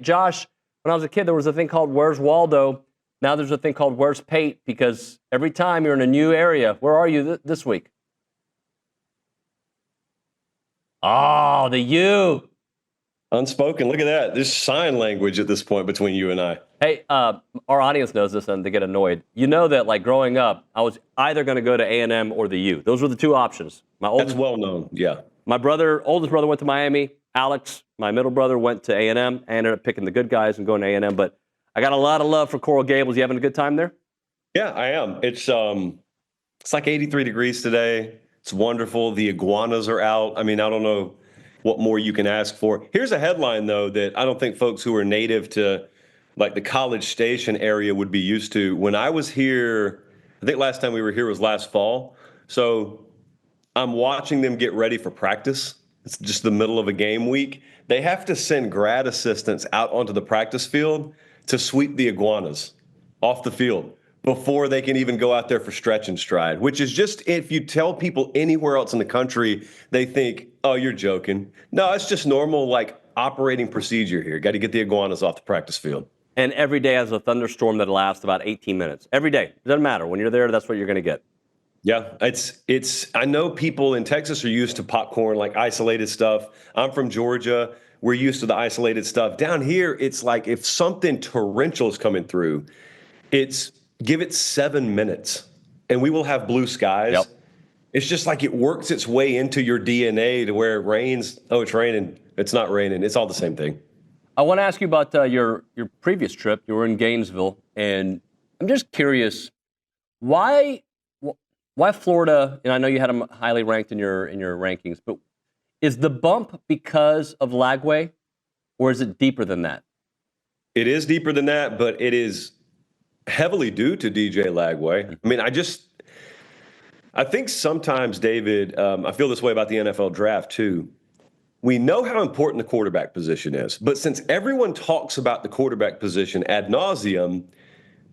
Josh, when I was a kid, there was a thing called Where's Waldo? Now there's a thing called Where's Pate? Because every time you're in a new area, where are you this week? Oh, the U. Unspoken. Look at that. There's sign language at this point between you and I. Hey, our audience knows this and they get annoyed. You know that, like, growing up, I was either going to go to A&M or the U. Those were the two options. That's well known, yeah. My oldest brother went to Miami. Alex, my middle brother, went to A&M. I ended up picking the good guys and going to A&M. But I got a lot of love for Coral Gables. You having a good time there? Yeah, I am. It's like 83 degrees today. It's wonderful. The iguanas are out. I mean, I don't know what more you can ask for. Here's a headline, though, that I don't think folks who are native to like the College Station area would be used to. When I was here, I think last time we were here was last fall. So I'm watching them get ready for practice. It's just the middle of a game week. They have to send grad assistants out onto the practice field to sweep the iguanas off the field before they can even go out there for stretch and stride, which is just, if you tell people anywhere else in the country, they think, oh, you're joking. No, it's just normal, like, operating procedure here. Got to get the iguanas off the practice field. And every day has a thunderstorm that lasts about 18 minutes. Every day. It doesn't matter. When you're there, that's what you're going to get. Yeah, I know people in Texas are used to popcorn, like isolated stuff. I'm from Georgia. We're used to the isolated stuff. Down here, it's like if something torrential is coming through, give it 7 minutes and we will have blue skies. Yep. It's just like it works its way into your DNA to where it rains. Oh, it's raining. It's not raining. It's all the same thing. I want to ask you about your previous trip. You were in Gainesville, and I'm just curious, why Florida? And I know you had them highly ranked in your rankings, but is the bump because of Lagway, or is it deeper than that? It is deeper than that, but it is heavily due to DJ Lagway. I mean, I think sometimes, David, I feel this way about the NFL draft too. We know how important the quarterback position is, but since everyone talks about the quarterback position ad nauseum,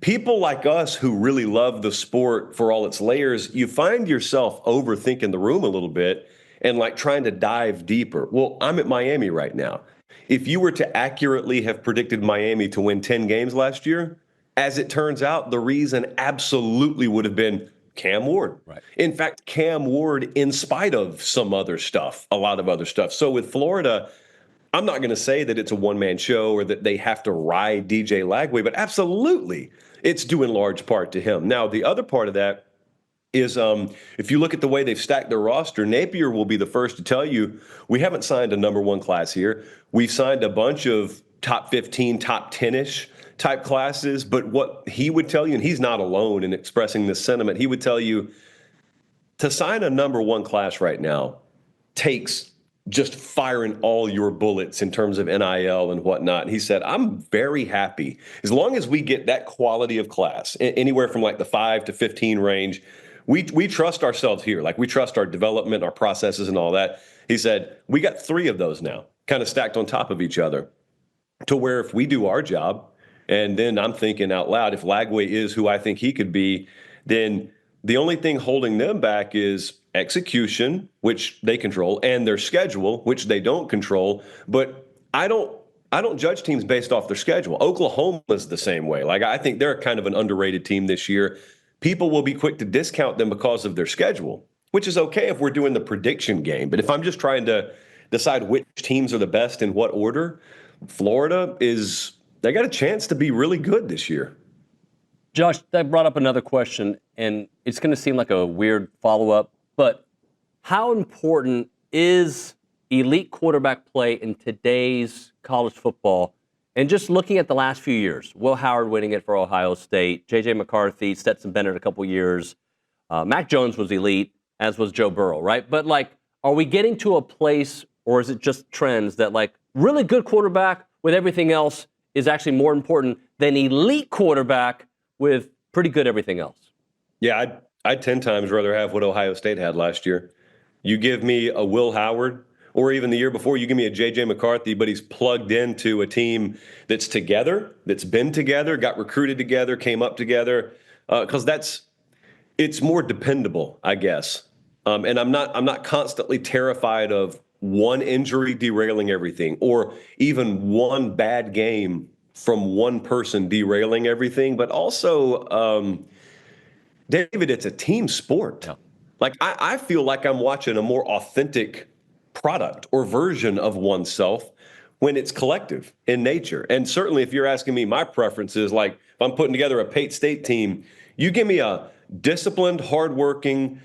people like us who really love the sport for all its layers, you find yourself overthinking the room a little bit and like trying to dive deeper. Well, I'm at Miami right now. If you were to accurately have predicted Miami to win 10 games last year, as it turns out, the reason absolutely would have been Cam Ward. Right. In fact, Cam Ward, in spite of some other stuff, a lot of other stuff. So with Florida, I'm not going to say that it's a one-man show or that they have to ride DJ Lagway, but absolutely it's due in large part to him. Now, the other part of that is if you look at the way they've stacked their roster, Napier will be the first to tell you, we haven't signed a number one class here. We've signed a bunch of top 15, top 10-ish type classes, but what he would tell you, and he's not alone in expressing this sentiment, he would tell you to sign a number one class right now takes just firing all your bullets in terms of NIL and whatnot. And he said, I'm very happy as long as we get that quality of class, anywhere from like the 5 to 15 range. We trust ourselves here. Like, we trust our development, our processes and all that. He said, we got 3 of those now kind of stacked on top of each other to where if we do our job, and then I'm thinking out loud, if Lagway is who I think he could be, then the only thing holding them back is execution, which they control, and their schedule, which they don't control. But I don't judge teams based off their schedule. Oklahoma's the same way. Like, I think they're kind of an underrated team this year. People will be quick to discount them because of their schedule, which is okay if we're doing the prediction game. But if I'm just trying to decide which teams are the best in what order, Florida they got a chance to be really good this year. Josh, that brought up another question, and it's going to seem like a weird follow-up, but how important is elite quarterback play in today's college football? And just looking at the last few years, Will Howard winning it for Ohio State, J.J. McCarthy, Stetson Bennett a couple years, Mac Jones was elite, as was Joe Burrow, right? But, like, are we getting to a place, or is it just trends that, like, really good quarterback with everything else is actually more important than elite quarterback with pretty good everything else? Yeah, I'd 10 times rather have what Ohio State had last year. You give me a Will Howard, or even the year before, you give me a J.J. McCarthy, but he's plugged into a team that's together, that's been together, got recruited together, came up together, because it's more dependable, I guess. And I'm not constantly terrified of one injury derailing everything, or even one bad game from one person derailing everything. But also, David, it's a team sport. Yeah. Like, I feel like I'm watching a more authentic product or version of oneself when it's collective in nature. And certainly, if you're asking me my preferences, like if I'm putting together a Pate State team, you give me a disciplined, hardworking,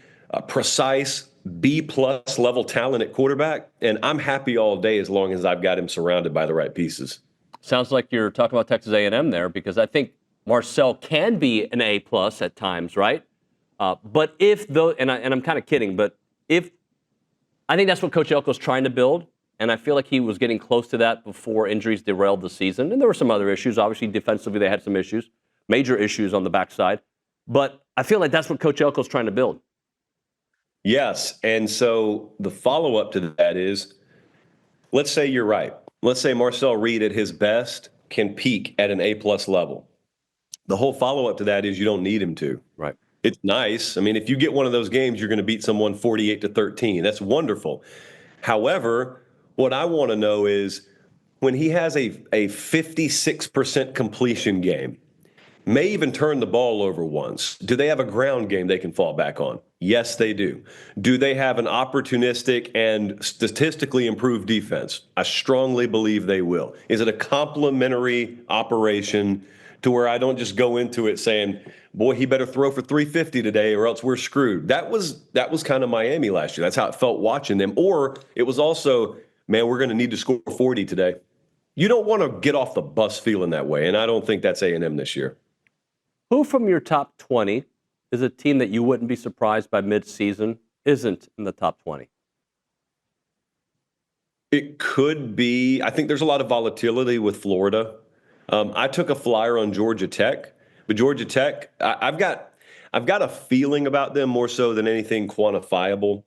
precise B+ level talent at quarterback, and I'm happy all day as long as I've got him surrounded by the right pieces. Sounds like you're talking about Texas A&M there, because I think Marcel can be an A+ at times, right? But if though, and I'm kind of kidding, but if I think that's what Coach Elko's trying to build, and I feel like he was getting close to that before injuries derailed the season, and there were some other issues. Obviously, defensively they had some issues, major issues on the backside, but I feel like that's what Coach Elko's trying to build. Yes, and so the follow-up to that is, let's say you're right. Let's say Marcel Reed at his best can peak at an A+ level. The whole follow-up to that is you don't need him to. Right. It's nice. I mean, if you get one of those games, you're going to beat someone 48-13. That's wonderful. However, what I want to know is when he has a 56% completion game, may even turn the ball over once, do they have a ground game they can fall back on? Yes, they do. Do they have an opportunistic and statistically improved defense? I strongly believe they will. Is it a complementary operation to where I don't just go into it saying, boy, he better throw for 350 today or else we're screwed? That was kind of Miami last year. That's how it felt watching them. Or it was also, man, we're going to need to score 40 today. You don't want to get off the bus feeling that way, and I don't think that's A&M this year. Who from your top 20 is a team that you wouldn't be surprised by midseason isn't in the top 20? It could be. I think there's a lot of volatility with Florida. I took a flyer on Georgia Tech, but Georgia Tech, I've got a feeling about them more so than anything quantifiable.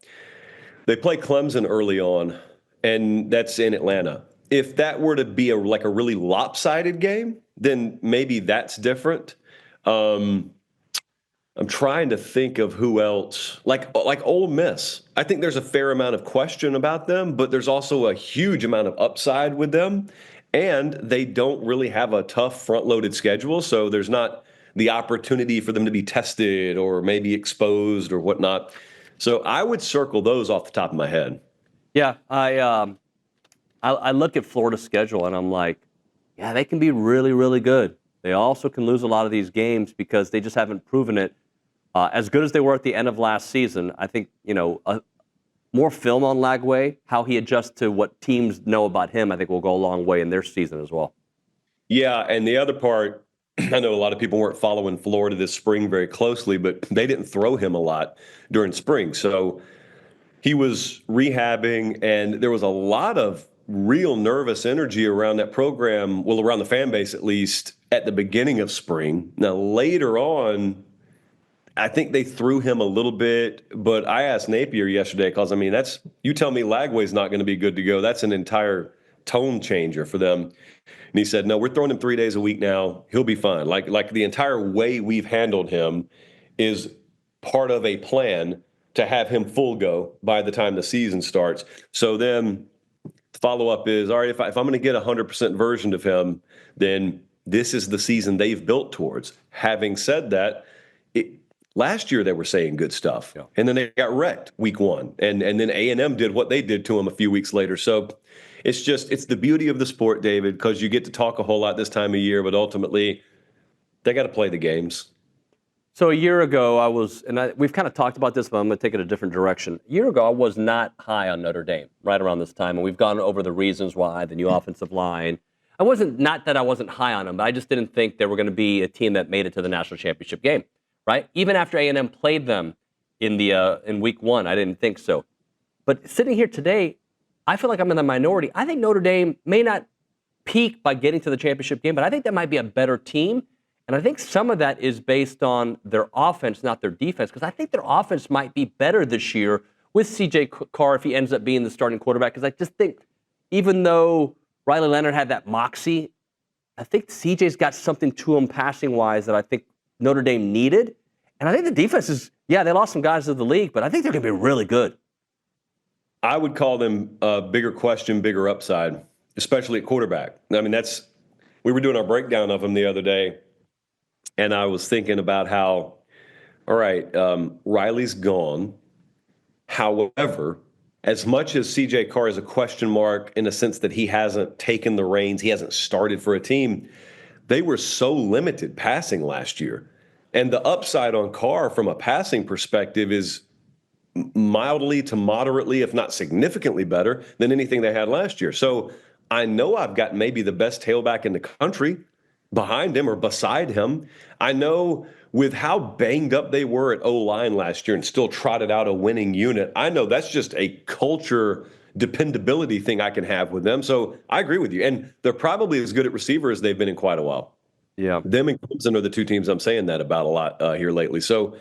They play Clemson early on, and that's in Atlanta. If that were to be like a really lopsided game, then maybe that's different. I'm trying to think of who else, like Ole Miss. I think there's a fair amount of question about them, but there's also a huge amount of upside with them, and they don't really have a tough front-loaded schedule, so there's not the opportunity for them to be tested or maybe exposed or whatnot. So I would circle those off the top of my head. Yeah, I look at Florida's schedule and I'm like, yeah, they can be really, really good. They also can lose a lot of these games because they just haven't proven it. As good as they were at the end of last season, I think, more film on Lagway, how he adjusts to what teams know about him, I think will go a long way in their season as well. Yeah, and the other part, I know a lot of people weren't following Florida this spring very closely, but they didn't throw him a lot during spring. So he was rehabbing, and there was a lot of real nervous energy around that program, well, around the fan base at least, at the beginning of spring. Now, later on, I think they threw him a little bit, but I asked Napier yesterday because, I mean, you tell me Lagway's not going to be good to go. That's an entire tone changer for them. And he said, no, we're throwing him 3 days a week now. He'll be fine. Like the entire way we've handled him is part of a plan to have him full go by the time the season starts. So then the follow-up is, all right, if I'm going to get a 100% version of him, then this is the season they've built towards. Having said that, last year they were saying good stuff, yeah, and then they got wrecked week one, and then A&M did what they did to them a few weeks later. So it's the beauty of the sport, David, because you get to talk a whole lot this time of year, but ultimately they got to play the games. So a year ago, we've kind of talked about this, but I'm going to take it a different direction. A year ago, I was not high on Notre Dame right around this time, and we've gone over the reasons why, the new offensive line. Not that I wasn't high on them, but I just didn't think they were going to be a team that made it to the national championship game, right? Even after A&M played them in week one, I didn't think so. But sitting here today, I feel like I'm in the minority. I think Notre Dame may not peak by getting to the championship game, but I think that might be a better team. And I think some of that is based on their offense, not their defense, because I think their offense might be better this year with C.J. Carr if he ends up being the starting quarterback. Because I just think even though Riley Leonard had that moxie, I think C.J.'s got something to him passing-wise that I think Notre Dame needed. And I think the defense is, they lost some guys to the league, but I think they're going to be really good. I would call them bigger question, bigger upside, especially at quarterback. I mean, we were doing our breakdown of them the other day, and I was thinking about how, all right, Riley's gone. However, as much as CJ Carr is a question mark in the sense that he hasn't taken the reins, he hasn't started for a team, they were so limited passing last year. And the upside on Carr from a passing perspective is mildly to moderately, if not significantly better than anything they had last year. So I know I've got maybe the best tailback in the country behind him or beside him. I know with how banged up they were at O-line last year and still trotted out a winning unit, I know that's just a culture dependability thing I can have with them. So I agree with you. And they're probably as good at receiver as they've been in quite a while. Yeah. Them and Clemson are the two teams I'm saying that about a lot here lately. So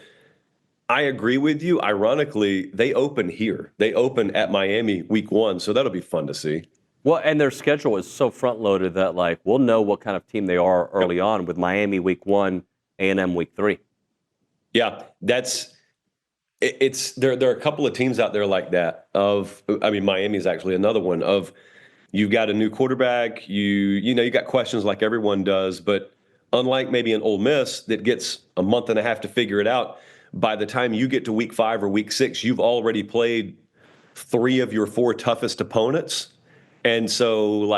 I agree with you. Ironically, they open here. They open at Miami week 1, so that'll be fun to see. Well, and their schedule is so front-loaded that, like, we'll know what kind of team they are early on with Miami week 1, A&M week 3. Yeah, there are a couple of teams out there like that. Miami is actually another one. You've got a new quarterback, you got questions like everyone does, but unlike maybe an Ole Miss that gets a month and a half to figure it out, by the time you get to week 5 or week 6, you've already played 3 of your 4 toughest opponents. And so,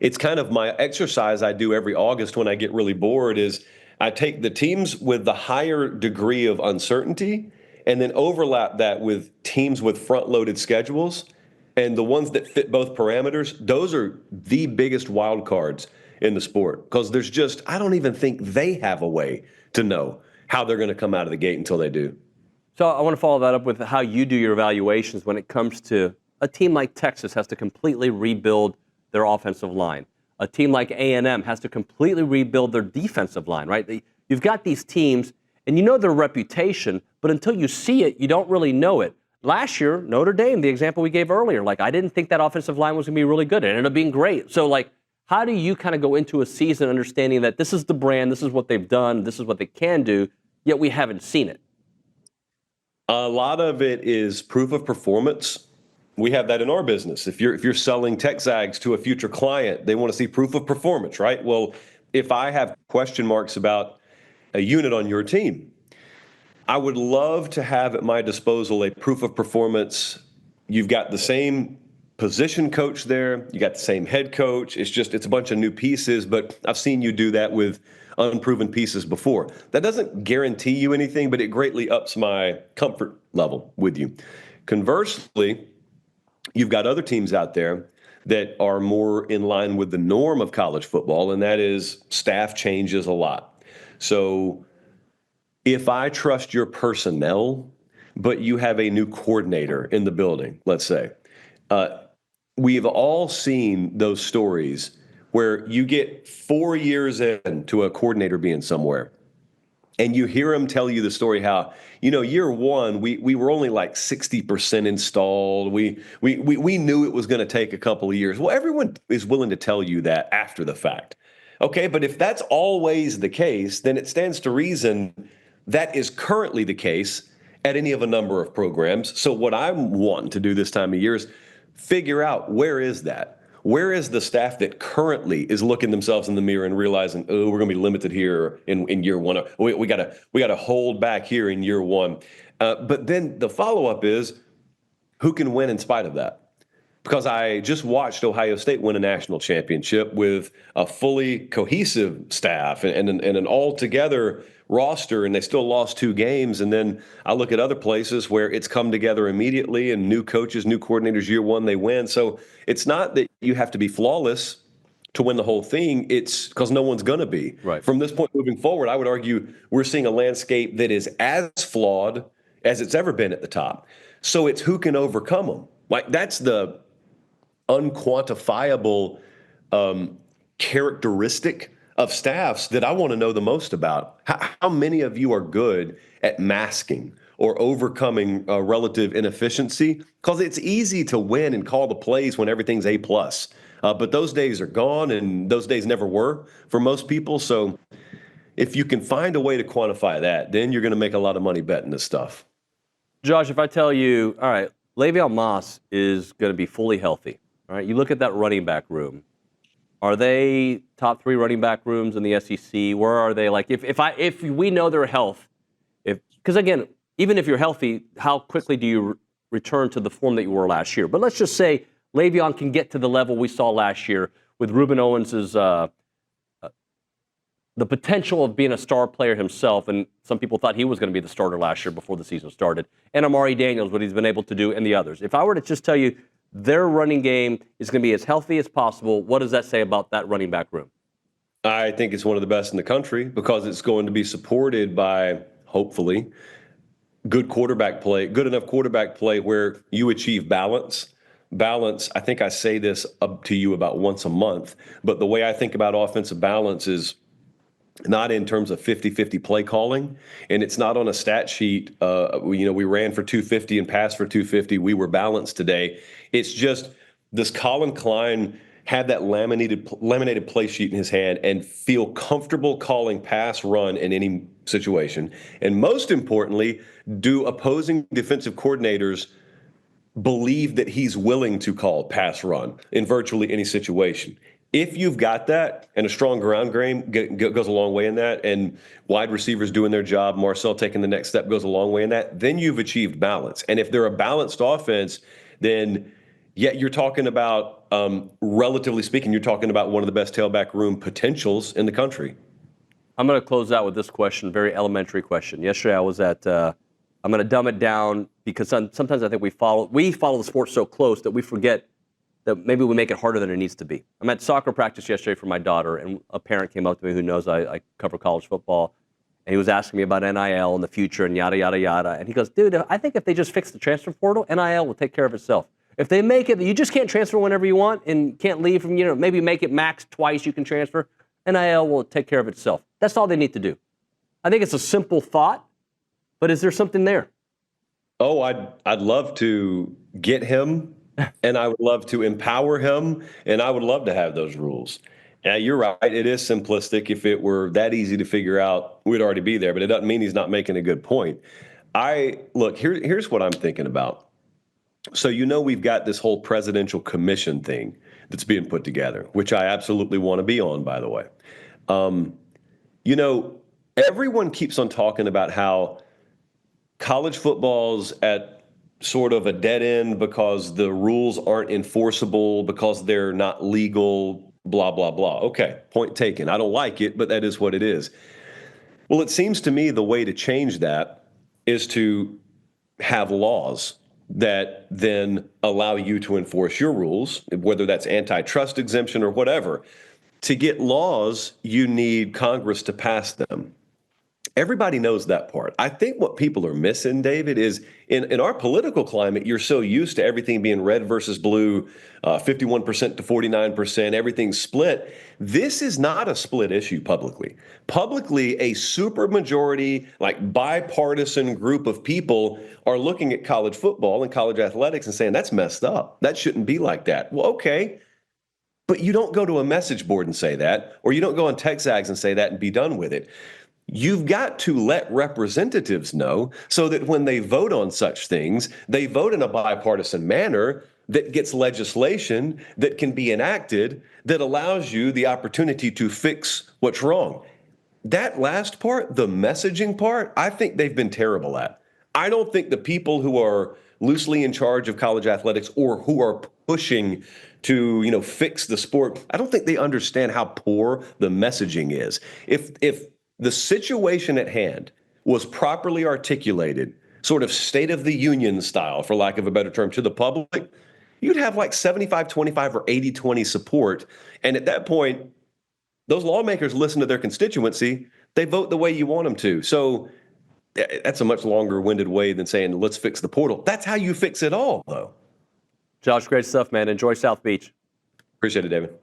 it's kind of my exercise I do every August when I get really bored is I take the teams with the higher degree of uncertainty and then overlap that with teams with front-loaded schedules. And the ones that fit both parameters, those are the biggest wild cards in the sport because I don't even think they have a way to know how they're going to come out of the gate until they do. So I want to follow that up with how you do your evaluations when it comes to a team like Texas has to completely rebuild their offensive line. A team like A&M has to completely rebuild their defensive line, right? You've got these teams, and you know their reputation, but until you see it, you don't really know it. Last year, Notre Dame, the example we gave earlier, I didn't think that offensive line was going to be really good. It ended up being great. So, how do you kind of go into a season understanding that this is the brand, this is what they've done, this is what they can do, yet we haven't seen it? A lot of it is proof of performance. We have that in our business. If you're selling TexAgs to a future client, they want to see proof of performance, right? Well, if I have question marks about a unit on your team, I would love to have at my disposal a proof of performance. You've got the same position coach there. You got the same head coach. It's a bunch of new pieces, but I've seen you do that with unproven pieces before. That doesn't guarantee you anything, but it greatly ups my comfort level with you. Conversely, you've got other teams out there that are more in line with the norm of college football, and that is staff changes a lot. So if I trust your personnel, but you have a new coordinator in the building, let's say, we've all seen those stories where you get 4 years into a coordinator being somewhere, and you hear them tell you the story how, year 1, we were only like 60% installed. We knew it was going to take a couple of years. Well, everyone is willing to tell you that after the fact. Okay, but if that's always the case, then it stands to reason that is currently the case at any of a number of programs. So what I'm wanting to do this time of year is figure out where is that? Where is the staff that currently is looking themselves in the mirror and realizing, we're going to be limited here in year 1. We got to hold back here in year 1. But then the follow-up is, who can win in spite of that? Because I just watched Ohio State win a national championship with a fully cohesive staff and an all-together roster, and they still lost 2 games. And then I look at other places where it's come together immediately, and new coaches, new coordinators, year 1, they win. So it's not that you have to be flawless to win the whole thing. It's because no one's going to be. Right. From this point moving forward, I would argue we're seeing a landscape that is as flawed as it's ever been at the top. So it's who can overcome them. That's the unquantifiable characteristic of staffs that I want to know the most about. How many of you are good at masking or overcoming relative inefficiency? Because it's easy to win and call the plays when everything's A+. But those days are gone, and those days never were for most people. So if you can find a way to quantify that, then you're going to make a lot of money betting this stuff. Josh, if I tell you, all right, Le'Veon Moss is going to be fully healthy, all right, you look at that running back room. Are they top 3 running back rooms in the SEC? Where are they? Like, if we know their health, because again, even if you're healthy, how quickly do you return to the form that you were last year? But let's just say Le'Veon can get to the level we saw last year with Reuben Owens' the potential of being a star player himself, and some people thought he was going to be the starter last year before the season started, and Amari Daniels, what he's been able to do, and the others. If I were to just tell you their running game is going to be as healthy as possible, what does that say about that running back room? I think it's one of the best in the country because it's going to be supported by, hopefully, good quarterback play, good enough quarterback play where you achieve balance. Balance, I think I say this up to you about once a month, but the way I think about offensive balance is not in terms of 50-50 play calling, and it's not on a stat sheet. We ran for 250 and passed for 250. We were balanced today. It's just, does Colin Klein have that laminated play sheet in his hand and feel comfortable calling pass, run in any situation? And most importantly, do opposing defensive coordinators believe that he's willing to call pass, run in virtually any situation? If you've got that, and a strong ground game goes a long way in that, and wide receivers doing their job, Marcel taking the next step goes a long way in that, then you've achieved balance. And if they're a balanced offense, then you're talking about, relatively speaking, you're talking about one of the best tailback room potentials in the country. I'm going to close out with this question, very elementary question. Yesterday I was at, I'm going to dumb it down because sometimes I think we follow the sport so close that we forget that maybe we make it harder than it needs to be. I'm at soccer practice yesterday for my daughter, and a parent came up to me who knows I cover college football, and he was asking me about NIL in the future and yada, yada, yada. And he goes, dude, I think if they just fix the transfer portal, NIL will take care of itself. If they make it, you just can't transfer whenever you want and can't leave from, maybe make it max twice you can transfer, NIL will take care of itself. That's all they need to do. I think it's a simple thought, but is there something there? Oh, I'd love to get him, and I would love to empower him, and I would love to have those rules. Yeah, you're right. It is simplistic. If it were that easy to figure out, we'd already be there, but it doesn't mean he's not making a good point. Here's what I'm thinking about. So, we've got this whole presidential commission thing that's being put together, which I absolutely want to be on, by the way. Everyone keeps on talking about how college football's at sort of a dead end because the rules aren't enforceable, because they're not legal, blah, blah, blah. Okay, point taken. I don't like it, but that is what it is. Well, it seems to me the way to change that is to have laws that then allow you to enforce your rules, whether that's antitrust exemption or whatever. To get laws, you need Congress to pass them. Everybody knows that part. I think what people are missing, David, is in our political climate, you're so used to everything being red versus blue, 51% to 49%, everything's split. This is not a split issue publicly. Publicly, a supermajority, like bipartisan group of people are looking at college football and college athletics and saying, that's messed up. That shouldn't be like that. Well, okay. But you don't go to a message board and say that, or you don't go on TexAgs and say that and be done with it. You've got to let representatives know so that when they vote on such things, they vote in a bipartisan manner that gets legislation that can be enacted that allows you the opportunity to fix what's wrong. That last part, the messaging part, I think they've been terrible at. I don't think the people who are loosely in charge of college athletics or who are pushing to, fix the sport, I don't think they understand how poor the messaging is. If the situation at hand was properly articulated, sort of State of the Union style, for lack of a better term, to the public, you'd have like 75-25 or 80-20 support. And at that point, those lawmakers listen to their constituency. They vote the way you want them to. So that's a much longer-winded way than saying, let's fix the portal. That's how you fix it all, though. Josh, great stuff, man. Enjoy South Beach. Appreciate it, David.